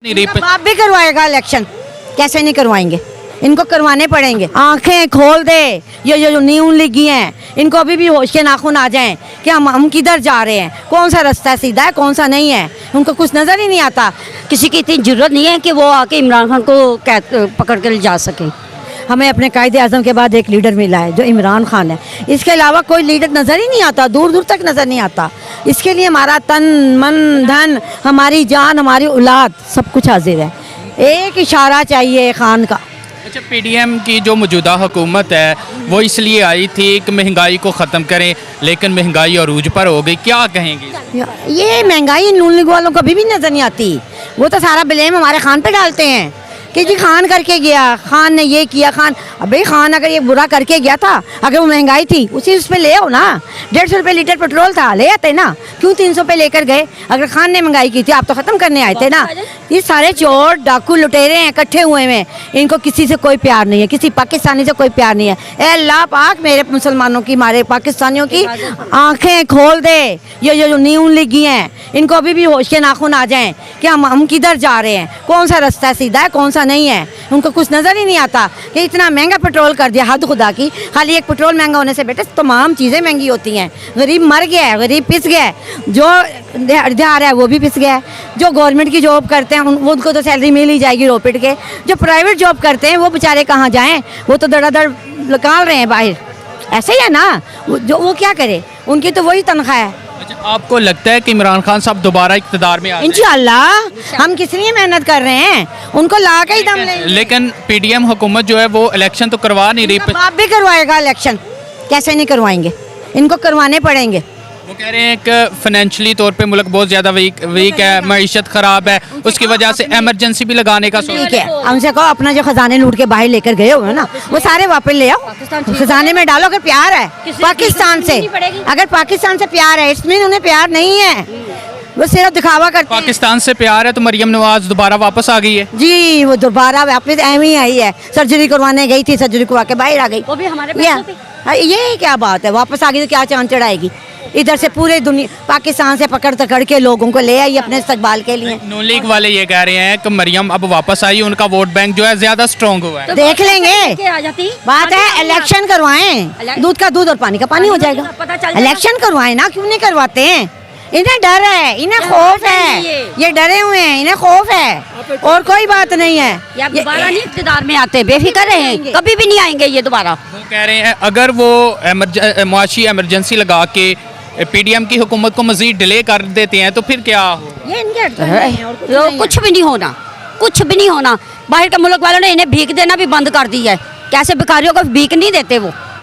बाप भी करवाएगा इलेक्शन, कैसे नहीं करवाएंगे, इनको करवाने पड़ेंगे। आंखें खोल दे ये जो न्यू लिगी हैं, इनको अभी भी होश के नाखून आ जाएं कि हम किधर जा रहे हैं, कौन सा रास्ता सीधा है कौन सा नहीं है, उनको कुछ नज़र ही नहीं आता। किसी की इतनी जरूरत नहीं है कि वो आके इमरान खान को पकड़ कर ले जा सके। हमें अपने कायदे आज़म के बाद एक लीडर मिला है जो इमरान खान है, इसके अलावा कोई लीडर नज़र ही नहीं आता, दूर दूर तक नज़र नहीं आता। इसके लिए हमारा तन मन धन, हमारी जान, हमारी औलाद सब कुछ हाजिर है। एक इशारा चाहिए खान का। अच्छा, पीडीएम की जो मौजूदा हुकूमत है वो इसलिए आई थी कि महंगाई को ख़त्म करें, लेकिन महंगाई अरूज पर हो गई, क्या कहेंगे? ये महंगाई नून लीग वालों को अभी भी नज़र नहीं आती, वो तो सारा ब्लेम हमारे खान पे डालते हैं कि जी खान करके गया, खान ने ये किया, खान। अबे खान अगर ये बुरा करके गया था, अगर वो महंगाई थी उसी उस पर ले आओ ना, 150 रुपये लीटर पेट्रोल था, ले आते ना, क्यों 300 पे लेकर गए? अगर खान ने महंगाई की थी आप तो ख़त्म करने आए थे ना। ये सारे चोर डाकू लुटेरे हैं इकट्ठे हुए हैं, इनको किसी से कोई प्यार नहीं है, किसी पाकिस्तानी से कोई प्यार नहीं है। ए अल्लाह पाक मेरे मुसलमानों की, हमारे पाकिस्तानियों की आंखें खोल दे, ये जो न्यू लिगी हैं, इनको अभी भी होश के नाखून आ जाएं कि हम किधर जा रहे हैं, कौन सा रास्ता सीधा है कौन सा नहीं है। उनको कुछ नज़र ही नहीं आता कि इतना महंगा पेट्रोल कर दिया, हद खुदा की। खाली एक पेट्रोल महंगा होने से बेटे तमाम चीज़ें महंगी होती हैं। गरीब मर गया है, गरीब पिस गया है, जो दिहाड़ है वो भी पिस गया है, जो गवर्नमेंट की जॉब करते हैं वो उनको तो सैलरी मिल ही जाएगी रो पिट के, जो प्राइवेट जॉब करते हैं वो बेचारे कहाँ जाएँ, वो तो धड़ाधड़ निकाल रहे हैं बाहर। ऐसे ही है ना, जो वो क्या करे, उनकी तो वही तनख्वाह है। अच्छा, आपको लगता है कि इमरान खान साहब दोबारा इक़्तिदार में आ जाएं? इंशाअल्लाह, हम किस लिए मेहनत कर रहे हैं, उनको ला के ही दम लेंगे। लेकिन पीडीएम हुकूमत जो है वो इलेक्शन तो करवा नहीं रही। बाप भी करवाएगा इलेक्शन, कैसे नहीं करवाएंगे, इनको करवाने पड़ेंगे। वो कह रहे हैं कि फाइनेंशियली तौर पे मुल्क बहुत ज़्यादा वीक है, मईशत ख़राब है, उसकी वजह से एमरजेंसी भी लगाने का सोच। ठीक है, हमसे कहो अपना जो खजाने लूट के बाहर लेकर गए हो ना, वो सारे वापस ले आओ, खजाने में डालो। अगर प्यार है पाकिस्तान से, अगर पाकिस्तान से प्यार है, इसमें उन्हें प्यार नहीं है, वो सिर्फ दिखावा करते हैं। पाकिस्तान से प्यार है तो मरियम नवाज दोबारा वापस आ गई है जी, वो दोबारा वापस एम ही आई है, सर्जरी करवाने गई थी, सर्जरी करवा के बाहर आ गई, वो भी हमारे पैसों पे। ये क्या बात है, वापस आ गई तो क्या चांद चढ़ाएगी? इधर से पूरे दुनिया पाकिस्तान से पकड़ के लोगों को ले आई अपने इस्तकबाल के लिए। नून लीग वाले ये कह रहे हैं कि मरियम अब वापस आई, उनका वोट बैंक जो है ज्यादा स्ट्रॉन्ग हुआ है। तो देख लेंगे, आ जाती बात है इलेक्शन करवाएं, दूध का दूध और पानी का पानी हो जाएगा। इलेक्शन करवाएं ना, क्यों नहीं करवाते हैं? इन्हें डर है, इन्हें खौफ है, ये डरे हुए हैं, इन्हें खौफ है, और कोई बात नहीं है। दोबारा नहीं इक़्तिदार में आते, बेफिक्र रहे, कभी भी नहीं आएंगे ये दोबारा। वो कह रहे हैं अगर वो मुआशी एमरजेंसी लगा के पीडीएम की हुकूमत को मजीद डिले कर देते हैं तो फिर क्या हो? ये इनके कुछ भी नहीं होना, कुछ भी नहीं होना। बाहर के मुल्क वालों ने इन्हें भीख देना भी बंद कर दिया है। कैसे भिखारियों को भीख नहीं देते वो।